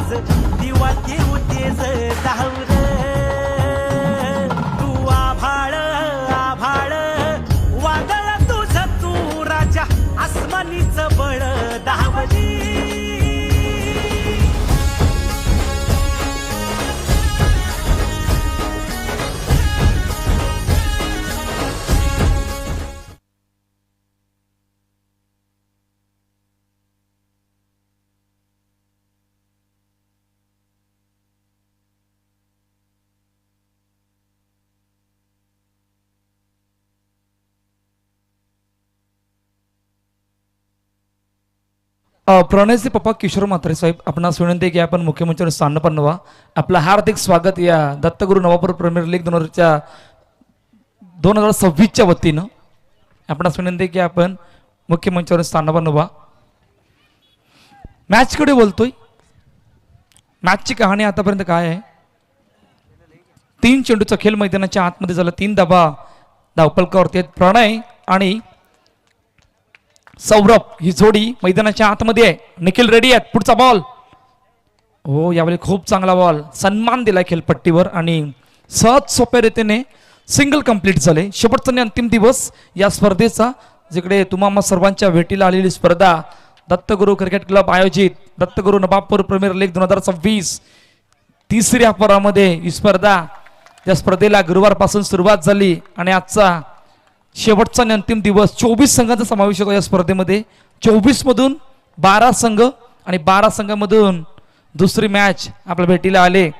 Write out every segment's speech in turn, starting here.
आज दिवा देऊ तेज धावर तू आभाळ आभाळ वादळ तुझ तू राजा आसमानीच बळ धावली प्रणयचे पप्पा किशोर म्हात्रे साहेब आपणास विनंती की आपण मुख्यमंत्र्यांवर स्थान व्हा. आपलं हार्दिक स्वागत या दत्तगुरु नवापूर प्रीमियर लीग 2026च्या वतीनं. आपणास विनंती की आपण मुख्यमंत्र्यांवर स्थान व्हा. मॅचकडे बोलतोय. मॅचची कहाणी आतापर्यंत काय आहे? 3 चेंडूचा खेळ मैदानाच्या आतमध्ये झाला. 3 धावा धावपलकावरती आहेत. प्रणय आणि सौरभ ही जोडी मैदानाच्या आतमध्ये आहे. निखिल रेडी आहेत. पुढचा बॉल. हो, यावेळी खूप चांगला बॉल. सन्मान दिलाय खेळपट्टीवर आणि सहज सोप्या रीतीने सिंगल कंप्लीट झाले. शेवटचा आणि अंतिम दिवस या स्पर्धेचा, जिकडे तुम्हा सर्वांच्या भेटीला आलेली स्पर्धा दत्तगुरु क्रिकेट क्लब आयोजित दत्तगुरु नवापूर प्रीमियर लीग 2026 तिसऱ्या परामध्ये ही स्पर्धा, या स्पर्धेला गुरुवारपासून सुरुवात झाली आणि आजचा शेवटचा आणि अंतिम दिवस. 24 संघांचा समावेश होता या स्पर्धेमध्ये. 24 मधून 12 संघ आणि 12 संघामधून दुसरी मॅच आपल्या भेटीला आले.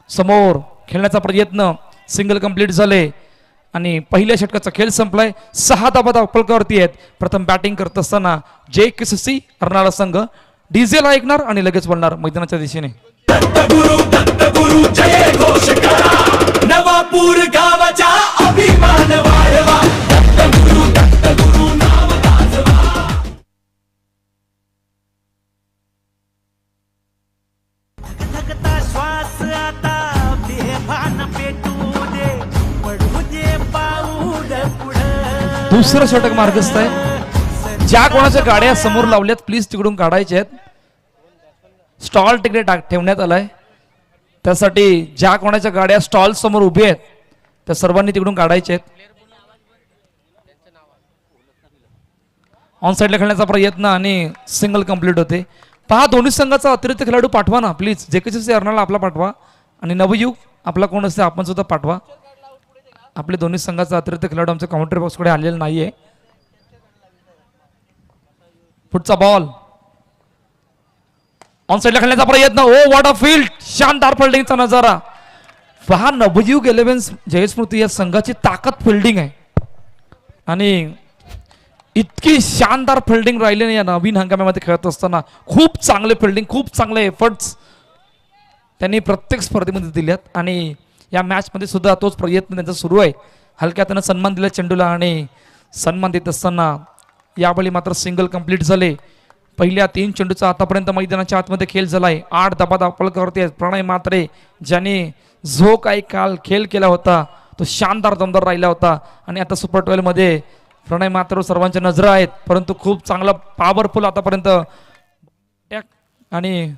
समोर खेळण्याचा प्रयत्न सिंगल कंप्लीट झाले आणि पहिल्या षटकाचा खेळ संपलाय. 6 धावा धावपलकावरती आहेत. प्रथम बॅटिंग करत असताना JKCC अर्नाळा संघ. डीजेला ऐकणार आणि लगेच बोलणार मैदानाच्या दिशेने. दत्तगुरु जय घोष करा, नवापूर गावाचा अभिमान वाढवा. दत्तगुरु नाव गाजवा. धगधगता श्वास आता बेभान पेटू दे, पडू दे पाऊल पुढं. दुसरं षटक मार्गस्थ आहे. ज्या कोणाच्या गाड्या समोर लावल्यात प्लीज तिकडून काढायच्या आहेत. स्टॉल तिकडे ठेवण्यात आलाय. त्यासाठी ज्या कोणाच्या गाड्या स्टॉल समोर उभे आहेत त्या सर्वांनी तिकडून काढायच्या आहेत. ऑन साईडला खेळण्याचा प्रयत्न आणि सिंगल कंप्लीट होते. पहा, दोन्ही संघाचा अतिरिक्त खेळाडू पाठवा ना प्लीज. JKCC अर्नाळा आपला पाठवा आणि नवयुग आपला कोण असते आपण सुद्धा पाठवा. आपले दोन्ही संघाचा अतिरिक्त खेळाडू आमच्या काउंटर बॉक्सकडे आलेला नाहीये. पुढचा बॉल. ऑन साईडला खेळण्याचा प्रयत्न. ओ व्हॉट अ फील्ड. शानदार फिल्डिंगचा नजारा. पहा, नवयुग 11 जयस्मृती या संघाची ताकद फिल्डिंग आहे आणि इतकी शानदार फिल्डिंग राहिली नाही या नवीन हंगामामध्ये खेळत असताना. खूप चांगले फिल्डिंग, खूप चांगले एफर्ट्स त्यांनी प्रत्येक स्पर्धेमध्ये दिल्यात आणि या मॅचमध्ये सुद्धा तोच प्रयत्न त्यांचा सुरू आहे. हलक्या त्यानं सन्मान दिला चेंडूला आणि सन्मान देत असताना यावेळी मात्र सिंगल कंप्लीट झाले. पहिल्या 3 चेंडूचा आतापर्यंत मैदानाच्या आतमध्ये खेळ झालाय. 8 धावा धावपलकावरती आहेत. प्रणय म्हात्रे ज्याने जो काही काल खेळ केला होता तो शानदार दमदार राहिला होता आणि आता सुपर 12 मध्ये प्रणय म्हात्रे सर्वांच्या नजरा आहेत. परंतु खूप चांगला पॉवरफुल आतापर्यंत अटॅक आणि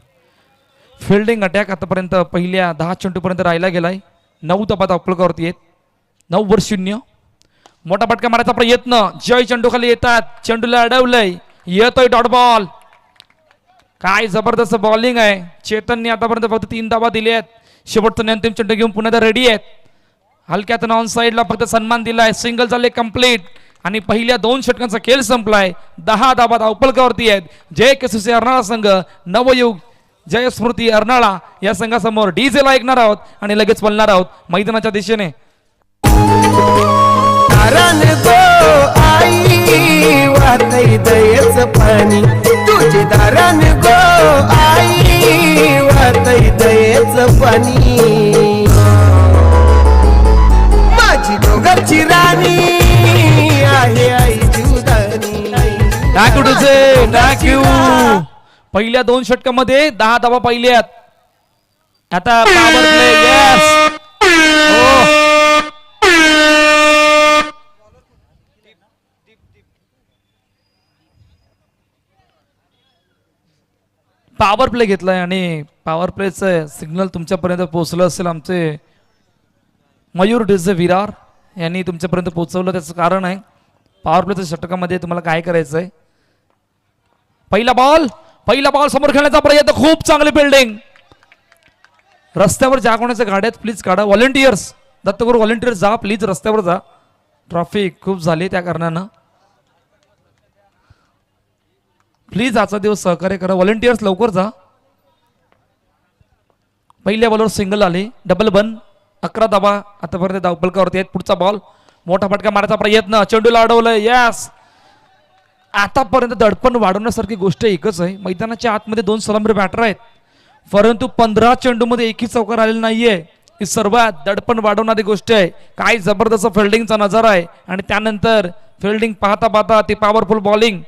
फिल्डिंग अटॅक आतापर्यंत पहिल्या 10 चेंडूपर्यंत राहिला गेलाय. 9 धावा धावपलकावरती आहेत. 9-0. मोठा फटका मारायचा प्रयत्न. जय चेंडू खाली येतात. चेंडूला अडवलंय. येतोय डॉट बॉल. काय जबरदस्त बॉलिंग आहे. चेतनने आतापर्यंत फक्त 3 धावा दिले आहेत. शेवटचा अंतिम चेंडू घेऊन पुन्हा रेडी आहेत. हलक्यात ऑन साईडला फक्त सन्मान दिलाय. सिंगल झाले कंप्लीट आणि पहिल्या 2 षटकांचा खेळ संपलाय. 10 धावा धावपलकावरती आहेत. JKCC अर्नाळा संघ, नवयुग जयस्मृती अर्नाळा या संघासमोर. डीजेला ऐकणार आहोत आणि लगेच बोलणार आहोत मैदानाच्या दिशेने. वाहतय दयेच पाणी तुझे दारान गो आई, वाहतय दयेच पाणी माझी डोंगरची राणी आहे आई जीवदानी. थँक्यू तुझे, थँक्यू. पहिल्या 2 षटकामध्ये 10 धावा पहिल्यात. आता power play. Yes. Power play घेतलाय आणि पॉवर प्लेचं सिग्नल तुमच्यापर्यंत पोहोचलं असेल. आमचे मयूर डिझे विरार यांनी तुमच्यापर्यंत पोहोचवलं. त्याचं कारण आहे पॉवर प्लेच्या षटकामध्ये तुम्हाला काय करायचं आहे. पहिला बॉल समोर खेळण्याचा प्रयत्न. खूप चांगली बिल्डिंग. रस्त्यावर ज्या कोणाच्या गाड्यात प्लीज काढा. व्हॉलेंटियर्स दत्तगुरू व्हॉलेंटियर्स जा प्लीज, रस्त्यावर जा. ट्रॅफिक खूप झाली त्या कारणानं प्लीज आजचा दिवस सहकार्य करा. व्हॉलेंटियर्स लवकर जा. पहिल्या बॉलवर सिंगल आले. डबल बन 11 धावा आतापर्यंत धावपलकावरती आहेत. पुढचा बॉल मोठा फटका मारायचा प्रयत्न. चेंडूला अडवलंय. यस. आतापर्यंत दडपण वाढवण्यासारखी गोष्ट एकच आहे. मैदानाच्या आतमध्ये 2 सलामीर बॅटर आहेत परंतु 15 चेंडूमध्ये एकही चौकार आलेला नाहीये. ही सर्वात दडपण वाढवणारी गोष्ट आहे. काय जबरदस्त फिल्डिंगचा नजारा आहे आणि त्यानंतर फिल्डिंग पाहता पाहता ती पॉवरफुल बॉलिंग.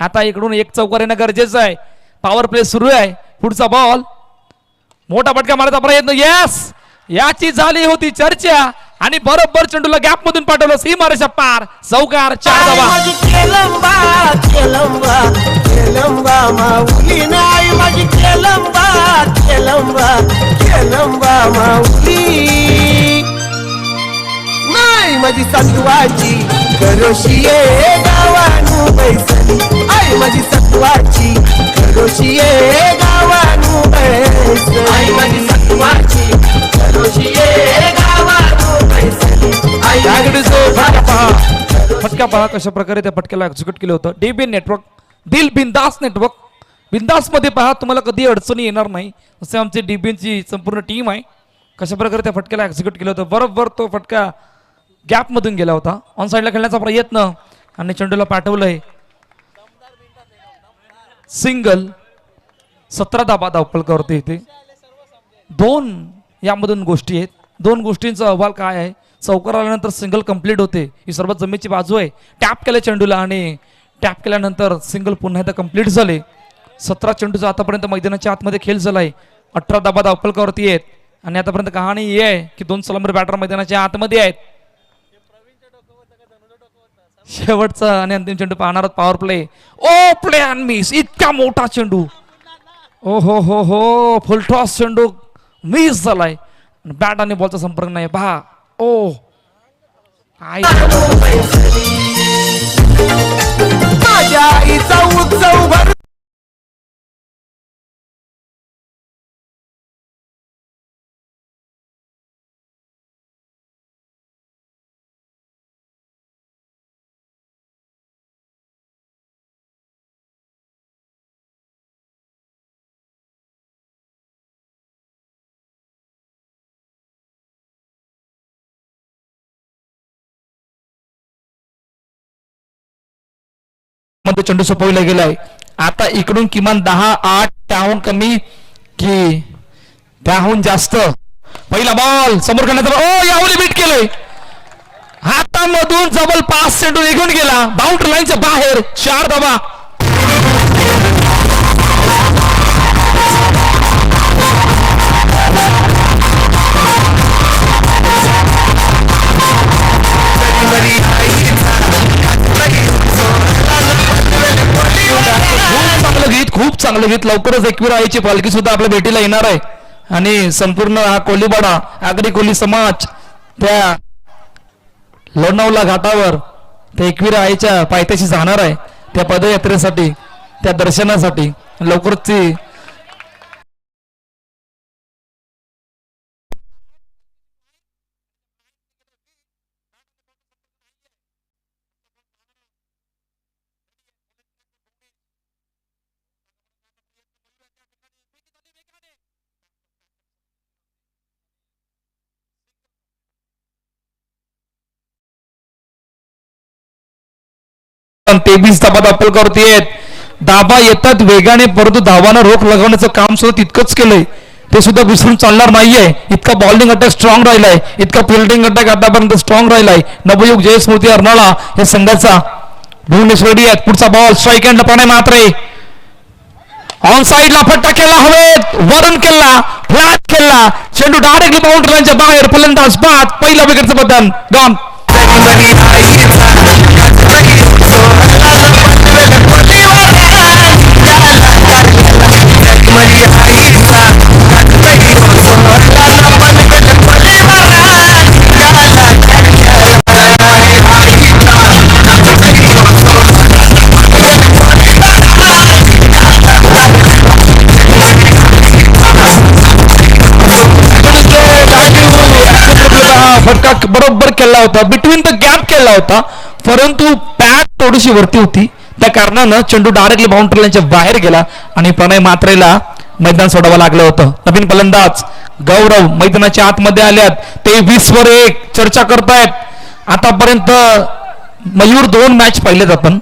आता इकडून एक चौकार येणं गरजेचं आहे. पॉवर प्ले सुरू आहे. पुढचा बॉल मोठा फटका मारायचा प्रयत्न. यस. याची झाली होती चर्चा आणि बरोबर चेंडूला गॅप मधून पाठवलं. सीमारेषा पार. चौकार. 4 धावा. केलंबा माऊली नाही माझी केलंबा माऊली नाही माझी सत्वाची करोशिये गावानू बैसली. आई माझी सत्वाची करोशिये गावानू बैसली. आई माझी सत्वाची करोशिये गावानू बैसली. फटका पहा कशा प्रकारे त्या फटक्याला एक्झिक्यूट केलं होतं. डीबी नेटवर्क दिल बिंदास नेटवर्क. बिंदास मध्ये पहा तुम्हाला कधी अडचणी येणार नाही. असे आमचे डीबीची संपूर्ण टीम आहे. कशा प्रकारे त्या फटक्याला एक्झिक्यूट केलं होतं. बरोबर तो फटका गॅप मधून गेला होता. ऑन साईडला खेळण्याचा प्रयत्न आणि चेंडूला पाठवलंय. सिंगल. 17 धावा धावपलकावरती इथे. 2 यामधून गोष्टी आहेत. 2 गोष्टींचा अहवाल काय आहे. चौकार आल्यानंतर सिंगल कंप्लीट होते. ही सर्वात जमेची बाजू आहे. टॅप केलं चेंडूला आणि टॅप केल्यानंतर सिंगल पुन्हा एकदा कंप्लीट झाले. 17 चेंडूचा आतापर्यंत मैदानाच्या आतमध्ये खेळ झालाय. 18 धावा धावपलकावरती आहेत आणि आतापर्यंत कहाणी ही आहे की 2 सलामीर बॅटर मैदानाच्या आतमध्ये आहेत. शेवटचा आणि अंतिम चेंडू पाहणार पॉवर प्ले. ओ प्ले अँड मिस. इतका मोठा चेंडू. ओ हो फुल टॉस चेंडू मिस झालाय. बॅट आणि बॉलचा संपर्क नाही. पहा. ओ काय माझ्या आईचा उत्सव भर मध्ये चेंडू सोपवला गेलाय. आता इकडून किमान 10-8 त्याहून कमी की त्याहून जास्त. पहिला बॉल समोर करण्याचा. ओ यावली बीट केलंय. हातामधून जवळ 5 चेंडू निघून गेला. बाउंड्री लाईनच्या बाहेर. 4 धावा. खूप चांगलं गीत. लवकरच एकवीर आईची पालखी सुद्धा आपल्या भेटीला येणार आहे आणि संपूर्ण हा कोलीबाडा आगरी कोली समाज त्या लोणावळा घाटावर त्या एकवीर आईच्या पायथ्याशी जाणार आहे त्या पदयात्रेसाठी, त्या दर्शनासाठी. लवकरच ती तेवीस धाबा दाखल आहेत. धाबा येतात वेगाने परंतु धावांना रोख लगावण्याचं काम सुद्धा तितकंच केलंय. ते सुद्धा विसरून चालणार नाहीये. इतका बॉलिंग अटॅक स्ट्रॉंग राहिलाय, इतका फिल्डिंग अटॅक आतापर्यंत स्ट्रॉंग राहिलाय. नवयुग जयस्मृती अर्नाळा या संघाचा भुवनेश्वरी आहेत. पुढचा ball strike hand Pranay Mhatre. On साईडला फटका केला, हवेत वरून केला, फ्लॅट केला. चेंडू डायरेक्टली बाउंड्री लाईनच्या बाहेर. फलंदाज बाद. पहिला विकेटचं बटन गॉन. माझी आईचा कातकरी सोहळा पण गणपती बाळा निघाला चंचल आईचा कातकरी फटका बरोबर केला होता, बिटवीन द गॅप केला होता, परंतु बॅट थोडीशी वरती होती, त्या कारणानं चेंडू डायरेक्टली बाउंड्री लाईनच्या बाहेर गेला आणि प्रणय मात्रेला मैदान सोडावं लागलं होतं. नवीन फलंदाज गौरव मैदानाच्या आतमध्ये आल्यात, ते 20-1 चर्चा करतायत. आतापर्यंत मयूर 2 मॅच पाहिलेत आपण,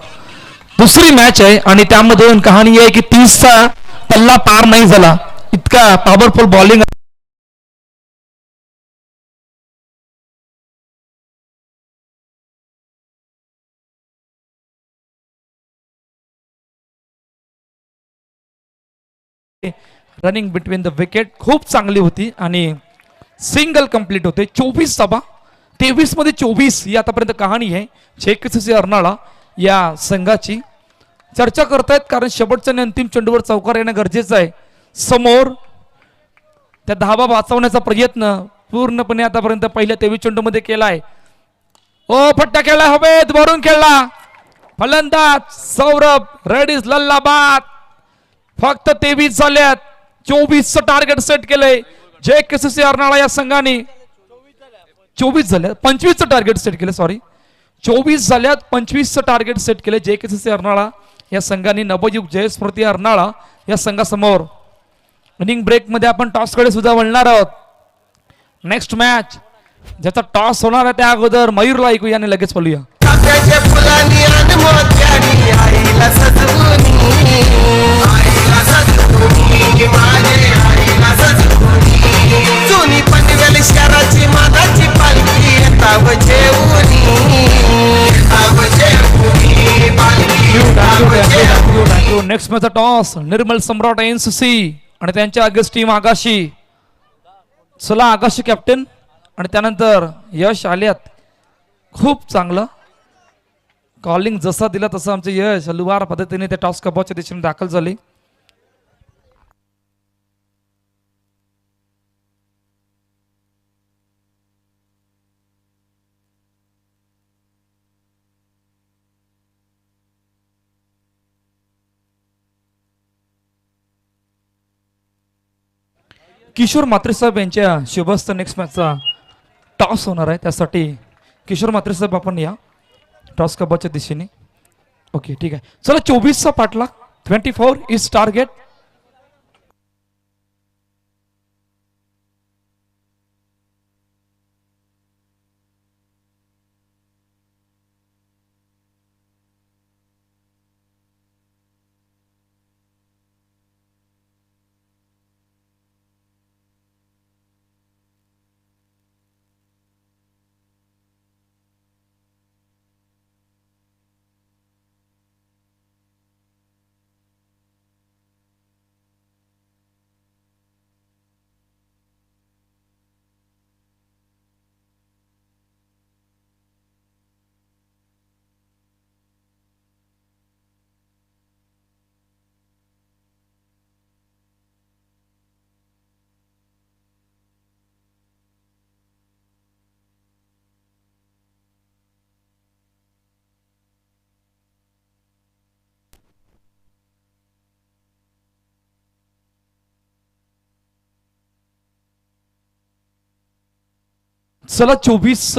दुसरी मॅच आहे आणि त्यामधून कहाणी आहे की 30चा पल्ला पार नाही झाला, इतका powerful bowling. Running between the wicket खूप चांगली होती आणि सिंगल कंप्लीट होते. 24 धावा 23 मध्ये 24 ही आतापर्यंत कहाणी आहे JKCC अर्नाळा या संघाची. चर्चा करतायत कारण शेवटच्या आणि अंतिम चेंडूवर चौकार येणं गरजेचं आहे. समोर त्या धावा वाचवण्याचा प्रयत्न पूर्णपणे आतापर्यंत पहिल्या 23 चेंडूमध्ये केलाय. ओ फट्टा खेळला, हवेत भरून खेळला, फलंदाज सौरभ रेडीज लल्लाबाद. फक्त 23 झाल्यात, 24चं टार्गेट सेट केलंय JKCC अर्नाळा या संघाने. 24 झाल्यात, 25चं टार्गेट सेट केलं, सॉरी 24 झाल्यात, 25चं टार्गेट सेट केलं JKCC अर्नाळा या संघाने. नवयुग जयस्मृती अर्नाळा या संघासमोर. इनिंग ब्रेक मध्ये आपण टॉस कडे सुद्धा वळणार आहोत. नेक्स्ट मॅच ज्याचा टॉस होणार आहे त्या अगोदर मयूरला ऐकू याने लगेच बोलूया. चाफ्याच्या फुलांनी आणि मोत्यांनी आईला सजवूनी, आईला सजवूनी, माझे आईला सजवूनी, जुनी पनवेल शहराची मानाची पालखी येताव जेवूनी, येताव जेवूनी, पालखी येताव जेवूनी. नेक्स्ट मॅचचा टॉस निर्मल सम्राट NCC आणि त्यांच्या अगेन्स्ट टीम आगाशी. चला आगाशी कॅप्टन आणि त्यानंतर यश आल्यात. खूप चांगलं कॉलिंग जसा दिला तसं आमचे यश हलुवार पद्धतीने त्या टॉस कबाच्या दिशेने दाखल झाले. किशोर म्हात्रे साहेब यांच्या शुभस्थ नेक्स्ट मॅचचा टॉस होणार आहे, त्यासाठी किशोर म्हात्रे साहेब आपण या टॉस कबाच्या दिशेने. ओके ठीक आहे, चला 24चा पाठला, 24 इज टार्गेट. चला 24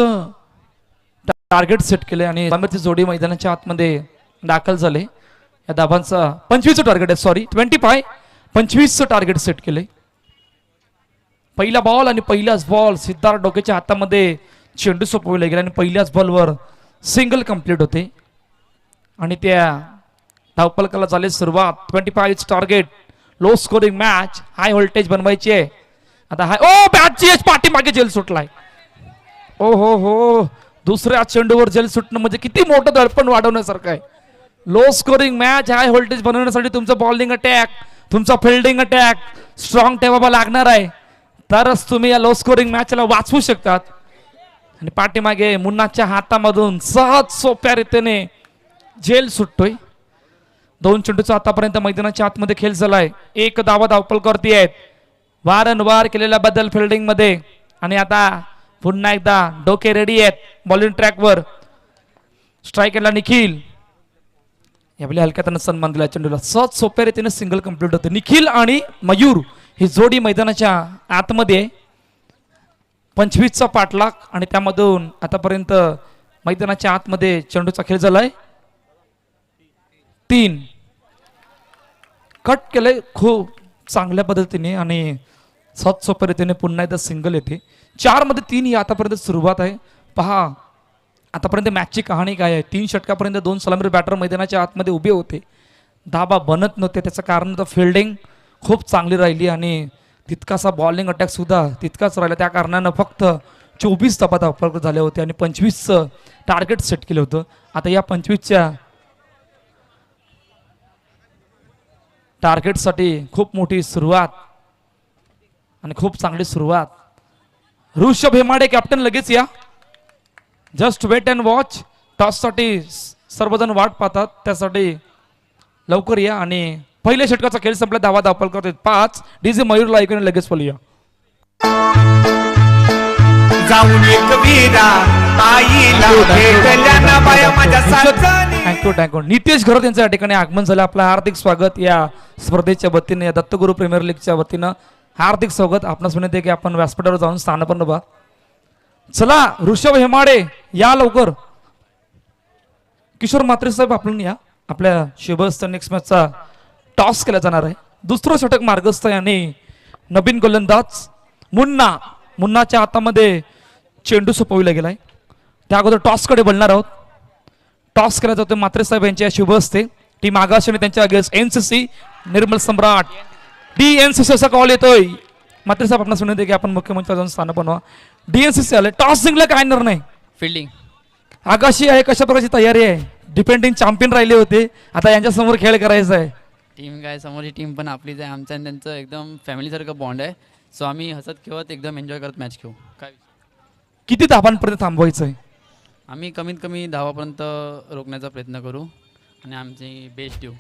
टार्गेट सेट केले आणि जोडी मैदानाच्या आतमध्ये दाखल झाले. या धाबांचा 25चं टार्गेट आहे, सॉरी 25चं टार्गेट सेट केले. पहिला बॉल आणि पहिलाच बॉल सिद्धार्थ डोकेच्या हातामध्ये चेंडू सोपवला गेला आणि पहिल्याच बॉलवर सिंगल कंप्लीट होते आणि त्या धावपलकाला झाली सुरुवात. 25 target, low scoring match, high voltage बनवायची आहे आता. हाय ओ बॅटची पाठीमागे जेल सुटलाय. ओ हो, दुसऱ्या चेंडूवर जेल सुटणं म्हणजे किती मोठं दडपण वाढवण्यासारखं आहे. Low scoring match, high voltage बनवण्यासाठी तुमचं बॉलिंग अटॅक, तुमचा फिल्डिंग अटॅक स्ट्रॉंग ठेवावा लागणार आहे, तरच तुम्ही या लो स्कोरिंग मॅचला वाचवू शकतात. आणि पाठीमागे मुन्नाच्या हातामधून सहज सोप्या रीतीने जेल सुटतोय. दोन चेंडूचा आतापर्यंत मैदानाच्या आतमध्ये खेळ झालाय. एक धावा धावपलकरती आहेत. वारंवार केलेल्या बदल फिल्डिंग मध्ये आणि आता पुन्हा एकदा डोके रेडी आहेत बॉलिंग ट्रॅकवर. स्ट्राईक एंडला निखिल यावेळी हलक्यात सन्मान दिला चेंडूला. सहज सोप्या रीतीने सिंगल कंप्लीट होते. निखिल आणि मयूर ही जोडी मैदानाच्या आतमध्ये 25चा पाठलाग आणि त्यामधून आतापर्यंत मैदानाच्या आतमध्ये चेंडूचा खेळ झालाय 3. कट केलंय खूप चांगल्या पद्धतीने आणि सहज सोप्या रीतीने पुन्हा एकदा सिंगल येते. 4 मध्ये 3 ही आतापर्यंत सुरुवात आहे. पहा आतापर्यंत मॅचची कहाणी काय आहे. 3 षटकापर्यंत 2 सलामीर बॅटर मैदानाच्या आतमध्ये उभे होते. धाबा बनत नव्हते. त्याचं कारण तर फिल्डिंग खूप चांगली राहिली आणि तितकासा बॉलिंग अटॅक सुद्धा तितकाच राहिला. त्या कारणानं फक्त 24 धाबा धावपळ झाले होते आणि 25चं टार्गेट सेट केलं होतं. आता या 25च्या टार्गेटसाठी खूप मोठी सुरुवात आणि खूप चांगली सुरुवात. ऋषभ हेमाडे कॅप्टन लगेच या. Just wait and watch. टॉससाठी सर्वजण वाट पाहतात त्यासाठी लवकर या. आणि पहिल्या षटकाचा खेळ संपला. धावा धावपळ करतात 5. डीजे मयूरला ऐकून लगेच बोलूया. जाऊन एक वीरा आईला भेटल्या ना बाया माझ्या सारखानी. थँक्यू. नितेश घरोत यांचं या ठिकाणी आगमन झालं. आपलं हार्दिक स्वागत या स्पर्धेच्या वतीने, या दत्तगुरु प्रीमियर लीगच्या वतीनं हार्दिक स्वागत. आपणास विनंती आहे की आपण व्यासपीठावर जाऊन स्थानपन्न व्हा. चला ऋषभ हेमाडे या लवकर. किशोर म्हात्रे साहेब आपण या. आपल्या शुभस्थ नेक्स्ट मॅचचा टॉस केला जाणार आहे. दुसरं षटक मार्गस्थ आहे आणि नवीन गोलंदाज मुन्नाच्या हातामध्ये चेंडू सोपविला गेलाय. त्या अगोदर टॉसकडे बोलणार आहोत. टॉस केला जातो म्हात्रे साहेब यांच्या शुभ हस्ते. टीम आकाश आणि त्यांच्या अगेन्स्ट एनसीसी निर्मल सम्राट डीएनसीसी असा कॉल येतोय. म्हात्रे साहेब आपणास विनंती आहे की आपण मुख्यमंत्र्यावर जाऊन स्थान बनवा. डीएनसीसी आले. टॉस जिंकला काय निर्णय. फिल्डिंग आकाशी आहे. कशा प्रकारची तयारी आहे. डिपेंडिंग चॅम्पियन राहिले होते. आता यांच्या समोर खेळ करायचा आहे. टीम काय समोरची टीम पण आपलीच आहे. आमचं आणि त्यांचं एकदम फॅमिलीसारखं बॉन्ड आहे. सो आम्ही हसत खेळत एकदम एन्जॉय करत मॅच खेळू. काय किती धावांपर्यंत थांबवायचं आहे. आम्ही कमीत कमी धावापर्यंत रोखण्याचा प्रयत्न करू आणि आमची बेस्ट देऊ.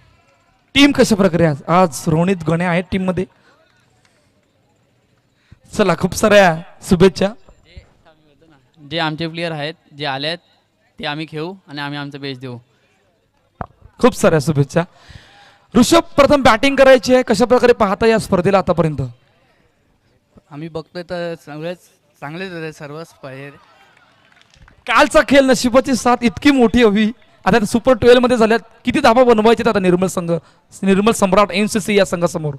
टीम कशा प्रकारे आज रोहित गणे आहेत टीम मध्ये. चला खूप साऱ्या शुभेच्छा. जे आमचे प्लेयर आहेत जे आले आहेत ते आम्ही खेळू आणि आम्ही आमचं बेस्ट देऊ. खूप साऱ्या शुभेच्छा. ऋषभ प्रथम बॅटिंग करायची आहे. कशा प्रकारे पाहता या स्पर्धेला आतापर्यंत. आम्ही बघतोय तर चांगलेच होते सर्वच प्लेयर. कालचा खेळ नशिबाची साथ इतकी मोठी हवी. आता सुपर 12 मध्ये झाल्यात. किती धाबा बनवायचे आता निर्मल सम्राट एनसीसी या संघासमोर.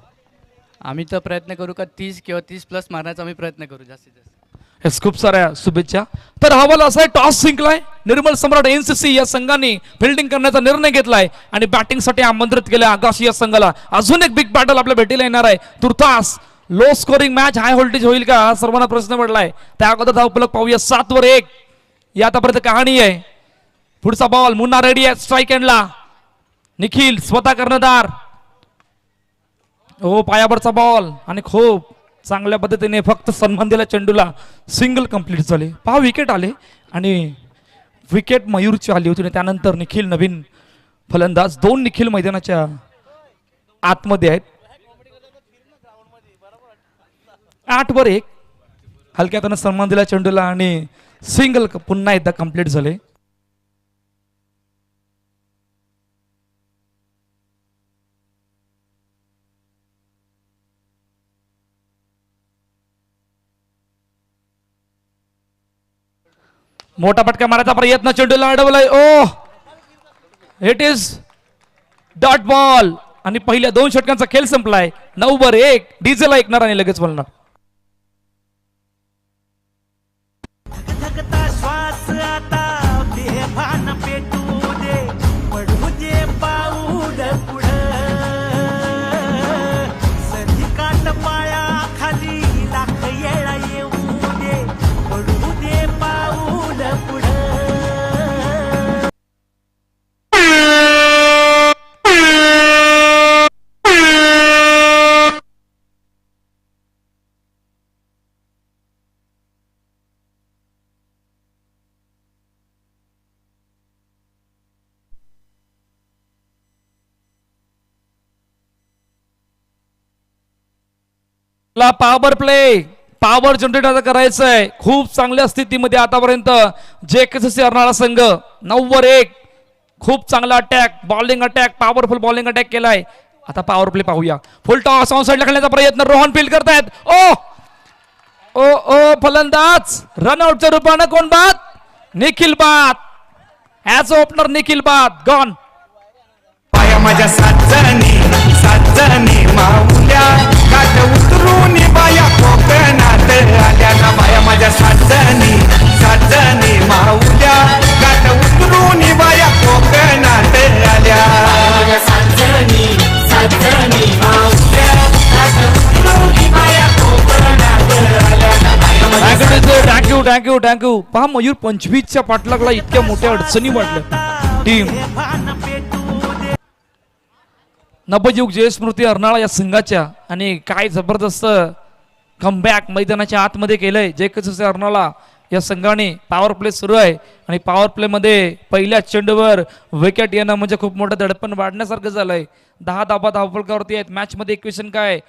आम्ही तर प्रयत्न करू का 30 किंवा 30+ मारण्याचा आम्ही प्रयत्न करू जास्तीत जास्त. हेच खूप साऱ्या शुभेच्छा. तर हवाला असा आहे टॉस जिंकलाय निर्मल सम्राट एनसीसी या संघाने. फिल्डिंग करण्याचा निर्णय घेतलाय आणि बॅटिंगसाठी आमंत्रित केलं आकाश या संघाला. अजून एक बिग बॅटल आपल्या भेटीला येणार आहे. तुर्तास low scoring match high voltage होईल का हा सर्वांना प्रश्न पडलाय. त्या अगोदर धावफलक पाहूया. 7-1 ही आतापर्यंत कहाणी आहे. पुढचा बॉल मुन्ना रेडी आहे. स्ट्राईक एंडला निखिल स्वतः कर्णधार. हो पायावरचा बॉल आणि खूप चांगल्या पद्धतीने फक्त सन्मान दिला चेंडूला. सिंगल कंप्लीट झाले. पहा विकेट आले आणि विकेट मयूरची आली होती. त्यानंतर निखिल नवीन फलंदाज. 2 निखिल मैदानाच्या आतमध्ये आहेत. 8-1 हलक्यात सन्मान दिला चेंडूला आणि सिंगल पुन्हा एकदा कंप्लीट झाले. मोठा फटका मारायचा प्रयत्न चेंडूला अडवलाय. ओ इट इज डॉट बॉल आणि पहिल्या 2 षटकांचा खेळ संपलाय. 9-1 डीजेला ऐकणार आणि लगेच बोलणार. धगधगता श्वास आता बेभान पेटू दे. पडू दे पाऊल पुढं. सधी काट पाया खाली लाख येळा येऊ दे. पडू दे पाऊल पुढं. पॉवर प्ले पॉवर जनरेट आता करायचं आहे. खूप चांगल्या स्थितीमध्ये आतापर्यंत JKCC अर्नाळा संघ 9-1 खूप चांगला attack bowling attack powerful bowling attack केलाय. आता पॉवर प्ले पाहूया. फुल टॉस ऑन साइडला खेळण्याचा प्रयत्न रोहन फील्ड करतायत. ओ ओ ओ फलंदाज रनआउटच्या रूपानं कोण बाद? निखिल बाद. ॲज ओपनर निखिल बाद गॉन. पाया माझ्या साजनी माऊल्या गाठ उतरून बाया कोकणात आल्या ना. बाया माझ्या साजनी माऊल्या गाठ उतरून बाया कोकणात आल्या. थँक्यू. पहा मयूर 25च्या पाठलागला इतक्या मोठ्या अडचणी वाटल्या. टीम नवयुग जयस्मृती अर्नाळा या संघाच्या आणि काय जबरदस्त कमबॅक मैदानाच्या आतमध्ये केलंय JKCC अर्नाळा या संघाने. पॉवर प्ले सुरू आहे आणि पॉवर प्ले मध्ये पहिल्या चेंडूवर विकेट येणं म्हणजे खूप मोठं दडपण वाढण्यासारखं झालंय. 10 धाबा धावफलकावरती आहेत. मॅच मध्ये इक्वेशन काय?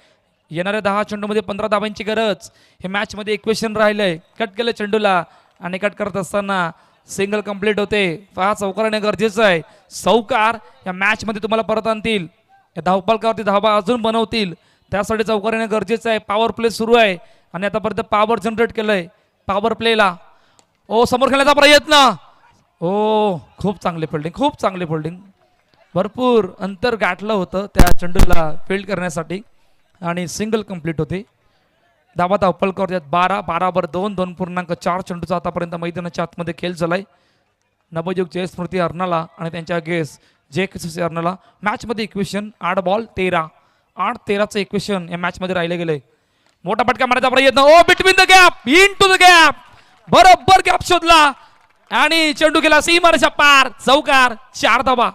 येणाऱ्या 10 चेंडूमध्ये 15 धाबांची गरज. हे मॅच मध्ये इक्वेशन राहिलंय. कट केलं चेंडूला आणि कट करत असताना सिंगल कंप्लीट होते. पहा चौकार येणं गरजेचं आहे. चौकार या मॅच मध्ये तुम्हाला परत आणतील. या धावफलकावरती धाबा अजून बनवतील. त्यासाठी चौकार येणं गरजेचं आहे. पॉवर प्ले सुरू आहे आणि आतापर्यंत पॉवर जनरेट केलंय पॉवर प्लेला. ओ समोर खेळण्याचा प्रयत्न. ओ खूप चांगली फिल्डिंग भरपूर अंतर गाठलं होतं त्या चेंडूला फील्ड करण्यासाठी आणि सिंगल कंप्लीट होते. धाबा धावफलकावरती 12-2 2.4 चेंडूचा आतापर्यंत मैदानाच्या आतमध्ये खेळ झालाय. नवयुग जयस्मृती अर्नाळा आणि त्यांच्या अगेन्स्ट JKCC अर्नाळा. मॅच मध्ये इक्वेशन 8 बॉल 13 8-13चं इक्वेशन या मॅच मध्ये राहिले गेले. मोठा फटका मारायचा प्रयत्न. Oh between the gap into the gap बरोबर गॅप शोधला आणि चेंडू गेला सीमारेषा पार. चौकार 4 धाबा.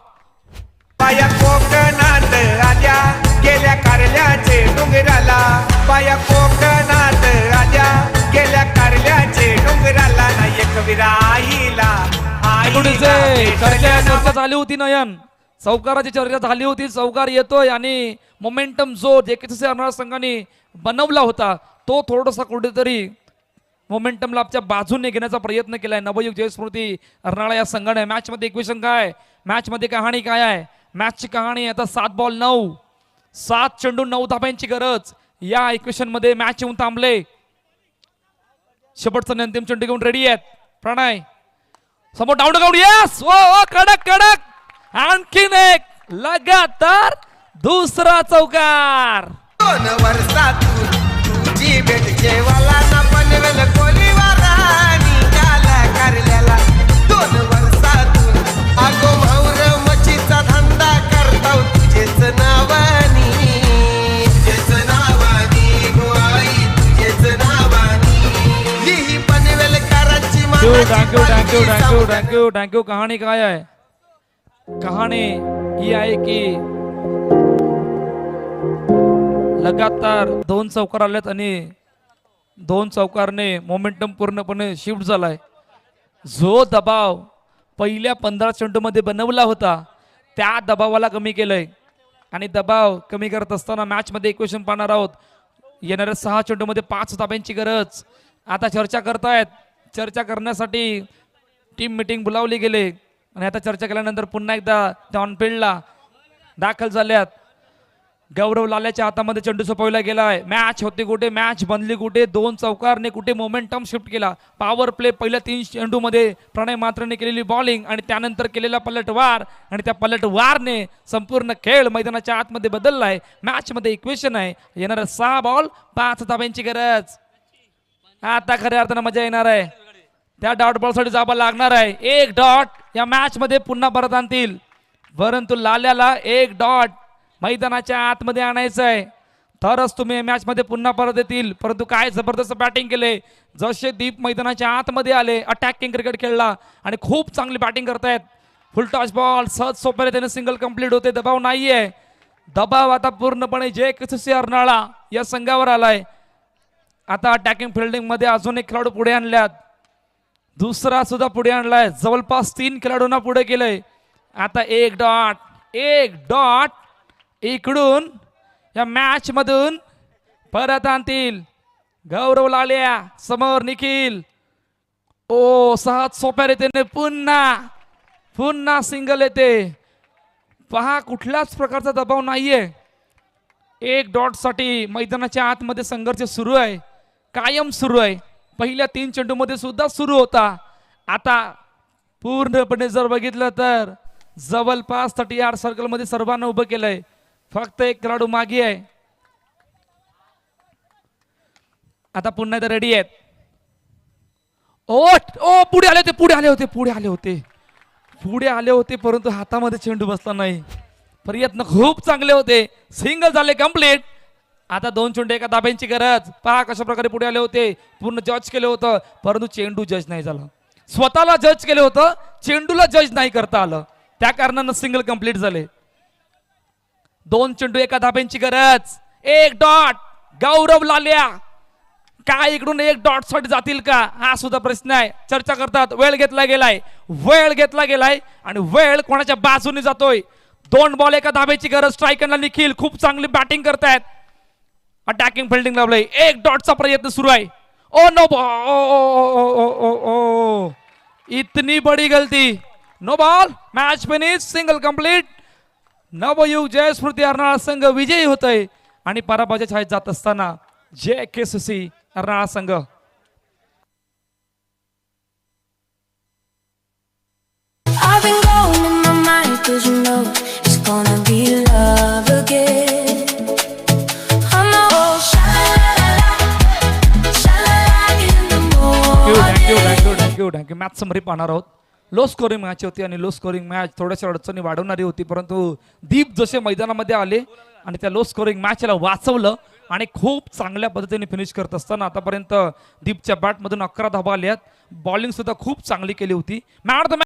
बाया कोकणात आल्या गेल्या कारल्याचे डोंगराला. बाया कोकणात आल्या गेल्या कारल्याचे डोंगराला. ना एक विराईला चर्चा झाली होती नयन. चौकाराची चर्चा झाली होती. चौकार येतोय आणि मोमेंटम जो JKCC अर्नाळा संघाने बनवला होता तो थोडासा कुठेतरी मोमेंटमला आपल्या बाजूने घेण्याचा प्रयत्न केलाय नवयुग जयस्मृती अर्नाळा या संघाने. मॅच मध्ये इक्वेशन काय? मॅच मध्ये कहाणी काय आहे? मॅचची कहाणी आता 7 बॉल 9 7 चेंडू 9 धाब्यांची गरज. या इक्वेशन मध्ये मॅच येऊन थांबले. शेवटचा अंतिम चेंडू घेऊन रेडी आहेत प्रणय. समोर डाऊन डाऊन. यस ओ कडक आणखीन एक लगातार दुसरा चौकार. 2 वर्षातून तुझी भेट जेवाला ना पनवेल कोलीवारा निघाला कारल्याला. 2 वर्षातून अगो माऊर मच्छीचा धंदा करताव तुझेच नावानी गो आई तुझेच नावानी. ही पनवेल कराची थँक्यू. कहाणी काय आहे? कहाणी ही आहे की लगातार 2 चौकार आलेत आणि 2 चौकारने मोमेंटम पूर्णपणे शिफ्ट झालाय. जो दबाव पहिल्या 15 चेंडूमध्ये बनवला होता त्या दबावाला कमी केलंय आणि दबाव कमी करत असताना मॅच मध्ये इक्वेशन पाहणार आहोत. येणाऱ्या 6 चेंडूमध्ये 5 धाब्यांची गरज. आता चर्चा करतायत. चर्चा करण्यासाठी टीम मीटिंग बोलावली गेले आणि आता चर्चा केल्यानंतर पुन्हा एकदा त्या ऑनफिल्डला दाखल झाल्यात. गौरव लाल्याच्या हातामध्ये चेंडू सोपवला गेलाय. मॅच होती कुठे? मॅच बनली कुठे? 2 चौकारने कुठे मोमेंटम शिफ्ट केला. पॉवर प्ले पहिल्या 3 चेंडूमध्ये प्रणय मात्रने केलेली बॉलिंग आणि त्यानंतर केलेला पलटवार आणि त्या पलटवारने संपूर्ण खेळ मैदानाच्या आतमध्ये बदललाय. मॅच मध्ये इक्वेशन आहे. येणाऱ्या 6 बॉल 5 धाब्यांची गरज. आता खऱ्या अर्थानं मजा येणार आहे. त्या डॉट बॉल साठी जाबा लागणार आहे. 1 डॉट या मॅच मध्ये पुन्हा परत आणतील. परंतु लाल्याला 1 डॉट मैदानाच्या आतमध्ये आणायचं आहे तरच तुम्ही मॅच मध्ये पुन्हा परत येतील. परंतु काय जबरदस्त बॅटिंग केले. जसे दीप मैदानाच्या आतमध्ये आले अटॅकिंग क्रिकेट खेळला आणि खूप चांगली बॅटिंग करतायत. फुल टॉस बॉल सहज सोप्याने त्याने सिंगल कंप्लीट होते. दबाव नाहीये. दबाव आता पूर्णपणे JKCC अर्नाळा या संघावर आलाय. आता अटॅकिंग फिल्डिंग मध्ये अजून एक खेळाडू पुढे आणल्यात. दुसरा सुद्धा पुढे आणलाय. जवळपास 3 खेळाडूंना पुढे केलंय. आता 1 डॉट इकडून या मॅच मधून परत आणतील गौरव लाल्या समोर निखिल. ओ सहज सोप्या रीतीने पुन्हा सिंगल येते. पहा कुठल्याच प्रकारचा दबाव नाहीये. एक डॉट साठी मैदानाच्या आतमध्ये संघर्ष सुरू आहे, कायम सुरू आहे. पहिल्या 3 चेंडूमध्ये सुद्धा सुरू होता. आता पूर्णपणे जर बघितलं तर जवळपास 30 यार्ड सर्कल मध्ये सर्वांना उभं केलंय. फक्त एक खेळाडू मागे आहे. आता पुन्हा एकदा रेडी आहेत. ओ पुढे आले होते परंतु हातामध्ये चेंडू बसला नाही. प्रयत्न खूप चांगले होते. सिंगल झाले कंप्लीट. आता 2 चेंडू एका दाब्यांची गरज. पहा कशा प्रकारे पुढे आले होते. पूर्ण जज केलं होतं परंतु चेंडू जज नाही झाला. स्वतःला जज केलं होतं, चेंडूला जज नाही करता आलं. त्या कारणानं सिंगल कंप्लीट झाले. 2 चेंडू एका धाब्यांची गरज. 1 डॉट. गौरव लाल्या काय इकडून 1 डॉट साठी जातील का हा सुद्धा प्रश्न आहे. चर्चा करतात. वेळ घेतला गेलाय आणि वेळ कोणाच्या बाजूने जातोय. 2 बॉल एका धाब्याची गरज. स्ट्रायकरला निखिल खूप चांगली बॅटिंग करतायत. अटॅकिंग फिल्डिंग लावलंय. 1 डॉटचा प्रयत्न सुरू आहे. Oh no ball. इतनी बड़ी गलती. No ball. Match finish. Single complete. Navyug Jaysmruti Arnala संघ विजयी होतोय आणि पराभवाच्या छायेत जात असताना JKCC अर्नाळा संघ. I've been going in my mind 'cause you know it's gonna be love again. I know, sha-la-la-la, sha-la-la in the morning. Thank you. Match summary पाहणार आहोत. लो स्कोरिंग मॅच होती आणि लो स्कोरिंग मॅच थोड्याशा अडचणी वाढवणारी होती परंतु दीप जसे मैदानामध्ये आले आणि त्या लो स्कोरिंग मॅचला वाचवलं आणि खूप चांगल्या पद्धतीने फिनिश करत असताना आतापर्यंत दीपच्या बॅटमधून 11 धावा आल्यात. बॉलिंग सुद्धा खूप चांगली केली होती. Man of the